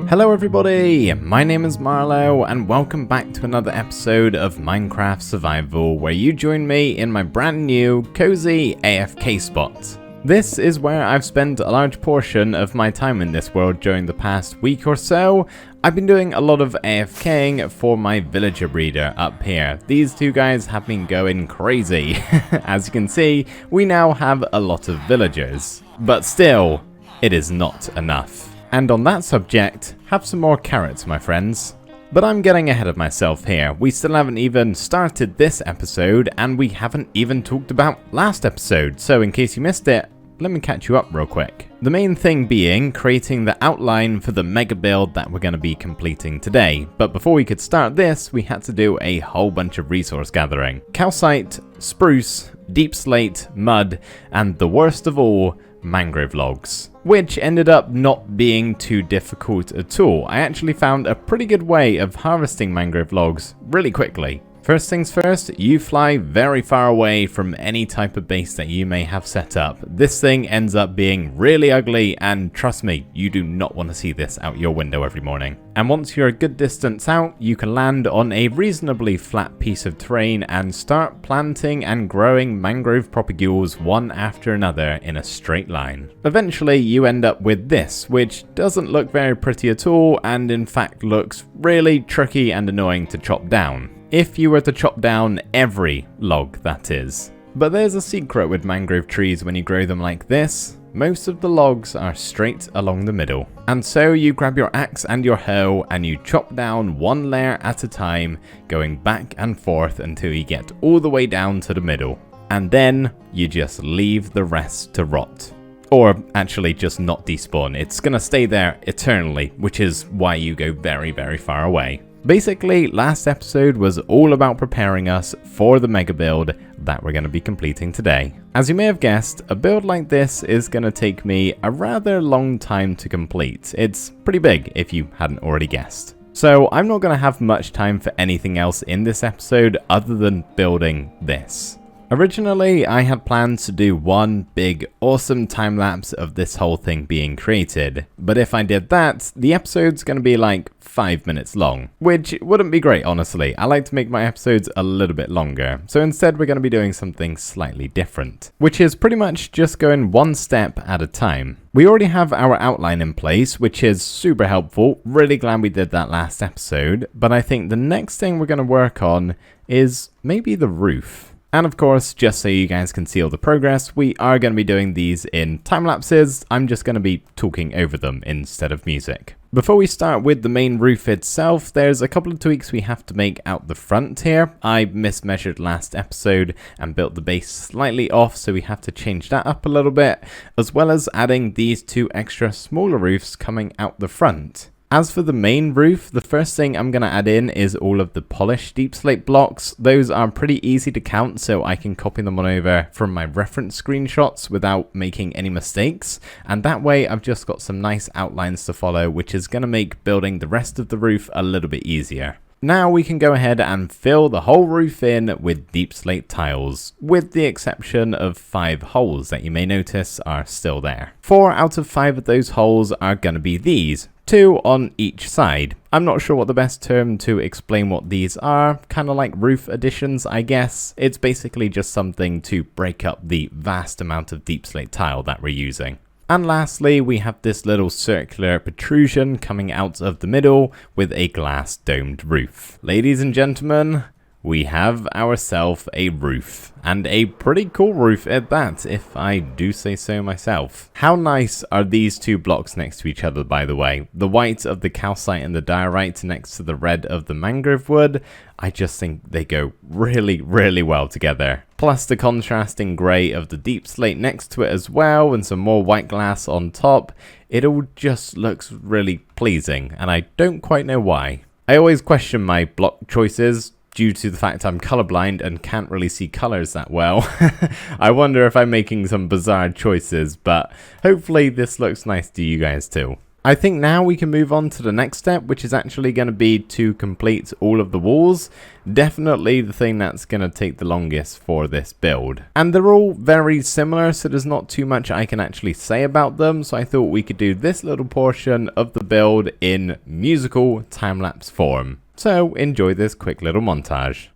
Hello everybody, my name is Marlowe and welcome back to another episode of Minecraft Survival where you join me in my brand new cozy AFK spot. This is where I've spent a large portion of my time in this world during the past week or so. I've been doing a lot of AFKing for my villager breeder up here. These two guys have been going crazy. As you can see, we now have a lot of villagers. But still, it is not enough. And on that subject, have some more carrots, my friends. But I'm getting ahead of myself here. We still haven't even started this episode, and we haven't even talked about last episode. So in case you missed it, let me catch you up real quick. The main thing being creating the outline for the mega build that we're going to be completing today. But before we could start this, we had to do a whole bunch of resource gathering. Calcite, spruce, deep slate, mud, and the worst of all, mangrove logs, which ended up not being too difficult at all. I actually found a pretty good way of harvesting mangrove logs really quickly. First things first, you fly very far away from any type of base that you may have set up. This thing ends up being really ugly, and trust me, you do not want to see this out your window every morning. And once you're a good distance out, you can land on a reasonably flat piece of terrain and start planting and growing mangrove propagules one after another in a straight line. Eventually, you end up with this, which doesn't look very pretty at all, and in fact looks really tricky and annoying to chop down. If you were to chop down every log, that is. But there's a secret with mangrove trees when you grow them like this. Most of the logs are straight along the middle. And so you grab your axe and your hoe and you chop down one layer at a time, going back and forth until you get all the way down to the middle. And then you just leave the rest to rot. Or actually just not despawn. It's gonna stay there eternally, which is why you go very, very far away. Basically, last episode was all about preparing us for the mega build that we're going to be completing today. As you may have guessed, a build like this is going to take me a rather long time to complete. It's pretty big if you hadn't already guessed. So I'm not going to have much time for anything else in this episode other than building this. Originally, I had planned to do one big awesome time lapse of this whole thing being created, but if I did that, the episode's gonna be like 5 minutes long, which wouldn't be great honestly. I like to make my episodes a little bit longer, so instead we're gonna be doing something slightly different, which is pretty much just going one step at a time. We already have our outline in place, which is super helpful, really glad we did that last episode, but I think the next thing we're gonna work on is maybe the roof. And of course, just so you guys can see all the progress, we are going to be doing these in time lapses. I'm just going to be talking over them instead of music. Before we start with the main roof itself, there's a couple of tweaks we have to make out the front here. I mismeasured last episode and built the base slightly off, so we have to change that up a little bit, as well as adding these two extra smaller roofs coming out the front. As for the main roof, the first thing I'm going to add in is all of the polished deep slate blocks. Those are pretty easy to count, so I can copy them on over from my reference screenshots without making any mistakes. And that way I've just got some nice outlines to follow, which is going to make building the rest of the roof a little bit easier. Now we can go ahead and fill the whole roof in with deep slate tiles, with the exception of 5 holes that you may notice are still there. 4 out of 5 of those holes are going to be these, 2 on each side. I'm not sure what the best term to explain what these are, kind of like roof additions I guess. It's basically just something to break up the vast amount of deep slate tile that we're using. And lastly, we have this little circular protrusion coming out of the middle with a glass domed roof. Ladies and gentlemen, we have ourselves a roof, and a pretty cool roof at that, if I do say so myself. How nice are these two blocks next to each other, by the way? The white of the calcite and the diorite next to the red of the mangrove wood. I just think they go really, really well together. Plus the contrasting grey of the deep slate next to it as well, and some more white glass on top. It all just looks really pleasing, and I don't quite know why. I always question my block choices, due to the fact I'm colorblind and can't really see colors that well. I wonder if I'm making some bizarre choices, but hopefully this looks nice to you guys too. I think now we can move on to the next step, which is actually going to be to complete all of the walls. Definitely the thing that's going to take the longest for this build. And they're all very similar, so there's not too much I can actually say about them. So I thought we could do this little portion of the build in musical time-lapse form. So enjoy this quick little montage.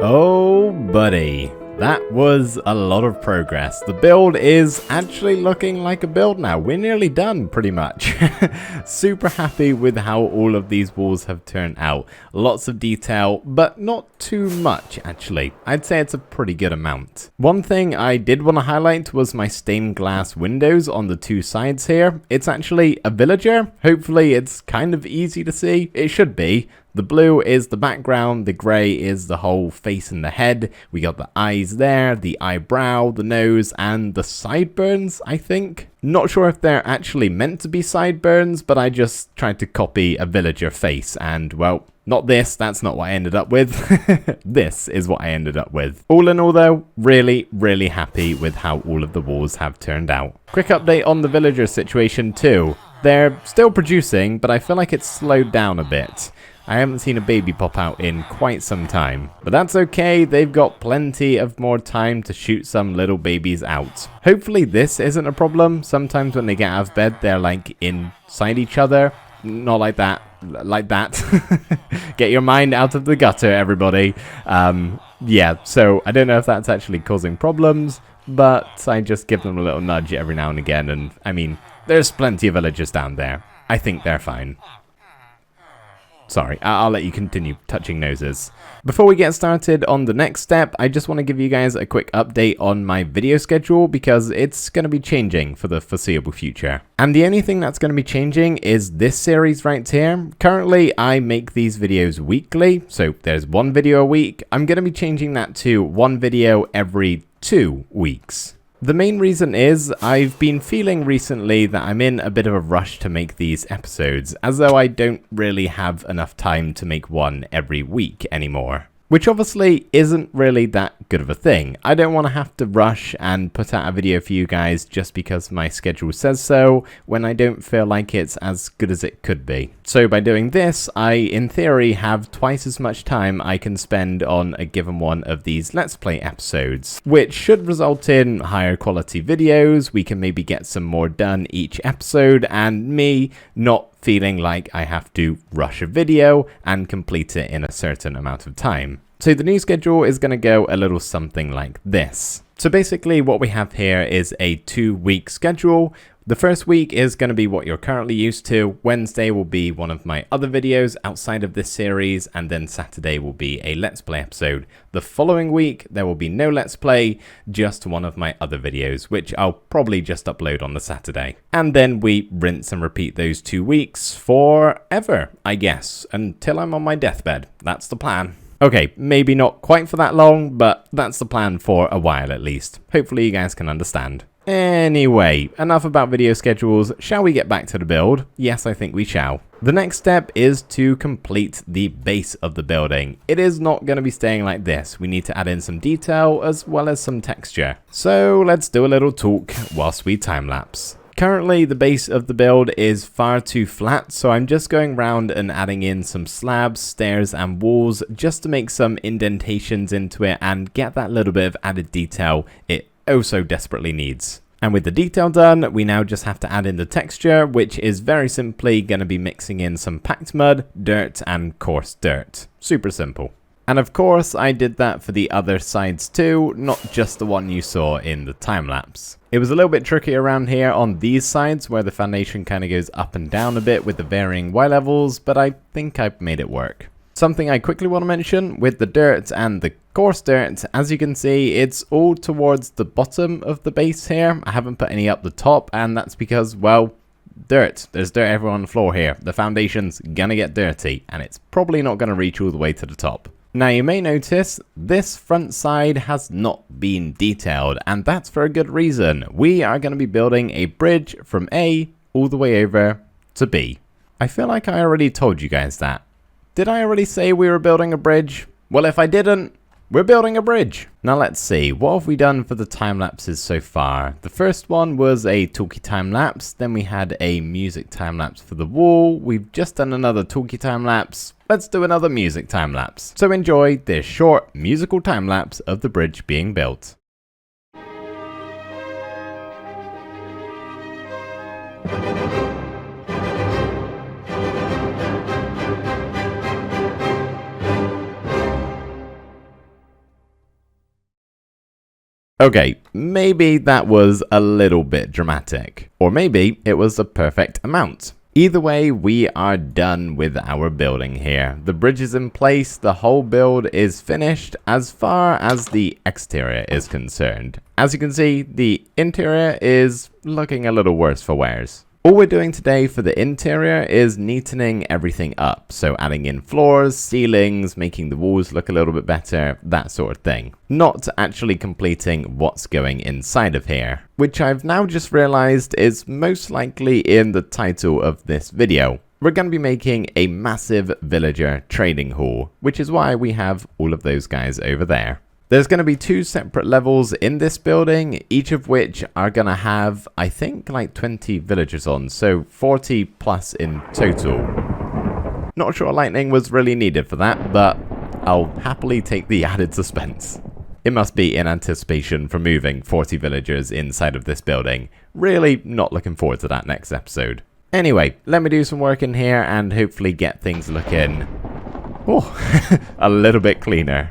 Oh, buddy, that was a lot of progress. The build is actually looking like a build now. We're nearly done, pretty much. Super happy with how all of these walls have turned out. Lots of detail, but not too much, actually. I'd say it's a pretty good amount. One thing I did want to highlight was my stained glass windows on the two sides here. It's actually a villager. Hopefully it's kind of easy to see. It should be. The blue is the background, the grey is the whole face and the head. We got the eyes there, the eyebrow, the nose, and the sideburns, I think. Not sure if they're actually meant to be sideburns, but I just tried to copy a villager face and, well, not this, that's not what I ended up with. This is what I ended up with. All in all though, really happy with how all of the walls have turned out. Quick update on the villager situation too. They're still producing, but I feel like it's slowed down a bit. I haven't seen a baby pop out in quite some time. But that's okay, they've got plenty of more time to shoot some little babies out. Hopefully this isn't a problem. Sometimes when they get out of bed, they're like inside each other. Not like that. Like that. Get your mind out of the gutter, everybody. Yeah, so I don't know if that's actually causing problems, but I just give them a little nudge every now and again. And I mean, there's plenty of villagers down there. I think they're fine. Sorry, I'll let you continue touching noses. Before we get started on the next step, I just want to give you guys a quick update on my video schedule because it's going to be changing for the foreseeable future. And the only thing that's going to be changing is this series right here. Currently, I make these videos weekly, so there's one video a week. I'm going to be changing that to one video every 2 weeks. The main reason is I've been feeling recently that I'm in a bit of a rush to make these episodes, as though I don't really have enough time to make one every week anymore. Which obviously isn't really that good of a thing. I don't want to have to rush and put out a video for you guys just because my schedule says so, when I don't feel like it's as good as it could be. So by doing this, I in theory have twice as much time I can spend on a given one of these Let's Play episodes, which should result in higher quality videos. We can maybe get some more done each episode, and me not feeling like I have to rush a video and complete it in a certain amount of time. So the new schedule is going to go a little something like this. So basically what we have here is a 2-week schedule. The first week is going to be what you're currently used to. Wednesday will be one of my other videos outside of this series, and then Saturday will be a Let's Play episode. The following week, there will be no Let's Play, just one of my other videos, which I'll probably just upload on the Saturday. And then we rinse and repeat those 2 weeks forever, I guess, until I'm on my deathbed. That's the plan. Okay, maybe not quite for that long, but that's the plan for a while at least. Hopefully you guys can understand. Anyway, enough about video schedules. Shall we get back to the build? Yes, I think we shall. The next step is to complete the base of the building. It is not going to be staying like this. We need to add in some detail as well as some texture. So let's do a little talk whilst we time-lapse. Currently, the base of the build is far too flat, so I'm just going around and adding in some slabs, stairs, and walls just to make some indentations into it and get that little bit of added detail it oh so desperately needs. And with the detail done, we now just have to add in the texture, which is very simply going to be mixing in some packed mud, dirt, and coarse dirt. Super simple. And of course, I did that for the other sides too, not just the one you saw in the time-lapse. It was a little bit tricky around here on these sides where the foundation kind of goes up and down a bit with the varying Y levels, but I think I've made it work. Something I quickly want to mention with the dirt and the coarse dirt, as you can see, it's all towards the bottom of the base here. I haven't put any up the top, and that's because, well, dirt. There's dirt everywhere on the floor here. The foundation's gonna get dirty, and it's probably not gonna reach all the way to the top. Now you may notice this front side has not been detailed, and that's for a good reason. We are going to be building a bridge from A all the way over to B. I feel like I already told you guys that. Did I already say we were building a bridge? Well, if I didn't, we're building a bridge. Now let's see, what have we done for the time lapses so far? The first one was a talkie time lapse, then we had a music time lapse for the wall. We've just done another talkie time lapse. Let's do another music time lapse. So enjoy this short musical time lapse of the bridge being built. Okay, maybe that was a little bit dramatic, or maybe it was the perfect amount. Either way, we are done with our building here. The bridge is in place, the whole build is finished as far as the exterior is concerned. As you can see, the interior is looking a little worse for wears. All we're doing today for the interior is neatening everything up, so adding in floors, ceilings, making the walls look a little bit better, that sort of thing. Not actually completing what's going inside of here, which I've now just realized is most likely in the title of this video. We're going to be making a massive villager trading hall, which is why we have all of those guys over there. There's going to be 2 separate levels in this building, each of which are going to have, I think, like 20 villagers on, so 40 plus in total. Not sure lightning was really needed for that, but I'll happily take the added suspense. It must be in anticipation for moving 40 villagers inside of this building. Really not looking forward to that next episode. Anyway, let me do some work in here and hopefully get things looking, a little bit cleaner.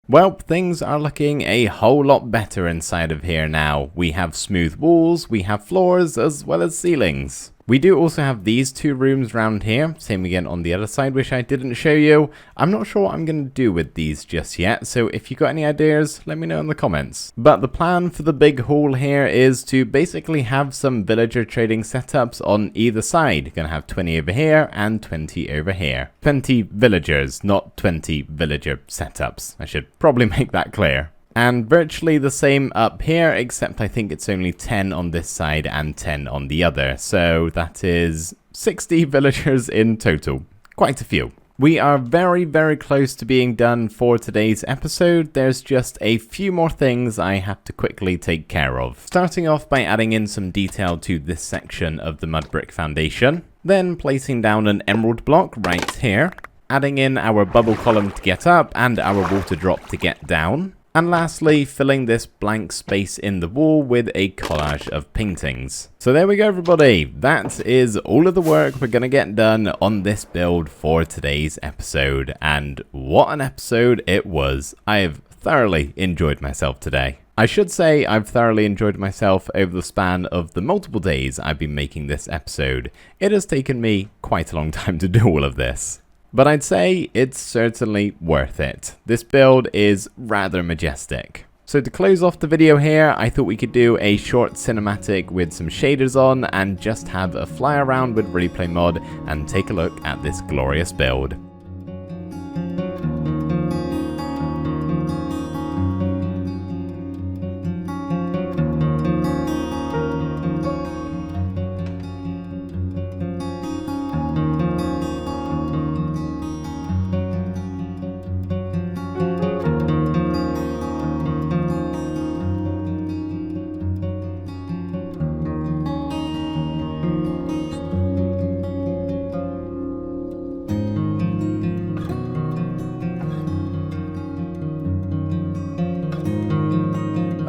Well, things are looking a whole lot better inside of here now. We have smooth walls, we have floors, as well as ceilings. We do also have these 2 rooms around here, same again on the other side, which I didn't show you. I'm not sure what I'm going to do with these just yet, so if you got any ideas, let me know in the comments. But the plan for the big hall here is to basically have some villager trading setups on either side. Gonna have 20 over here and 20 over here. 20 villagers, not 20 villager setups. I should probably make that clear. And virtually the same up here, except I think it's only 10 on this side and 10 on the other. So that is 60 villagers in total. Quite a few. We are very, very close to being done for today's episode. There's just a few more things I have to quickly take care of. Starting off by adding in some detail to this section of the mud brick foundation. Then placing down an emerald block right here. Adding in our bubble column to get up and our water drop to get down. And lastly, filling this blank space in the wall with a collage of paintings. So there we go, everybody. That is all of the work we're going to get done on this build for today's episode. And what an episode it was. I have thoroughly enjoyed myself today. I should say I've thoroughly enjoyed myself over the span of the multiple days I've been making this episode. It has taken me quite a long time to do all of this. But I'd say it's certainly worth it. This build is rather majestic. So to close off the video here, I thought we could do a short cinematic with some shaders on and just have a fly around with Replay Mod and take a look at this glorious build.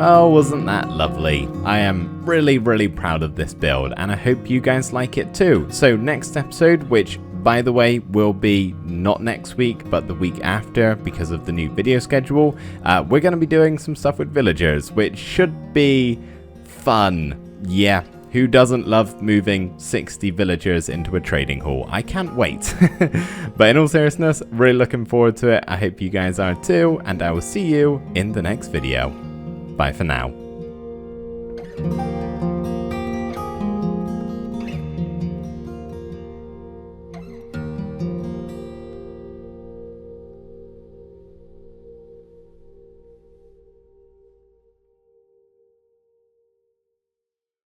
Oh, wasn't that lovely? I am really, really proud of this build, and I hope you guys like it too. So next episode, which by the way will be not next week, but the week after because of the new video schedule, we're going to be doing some stuff with villagers, which should be fun. Yeah, who doesn't love moving 60 villagers into a trading hall? I can't wait. But in all seriousness, really looking forward to it. I hope you guys are too, and I will see you in the next video. Bye for now.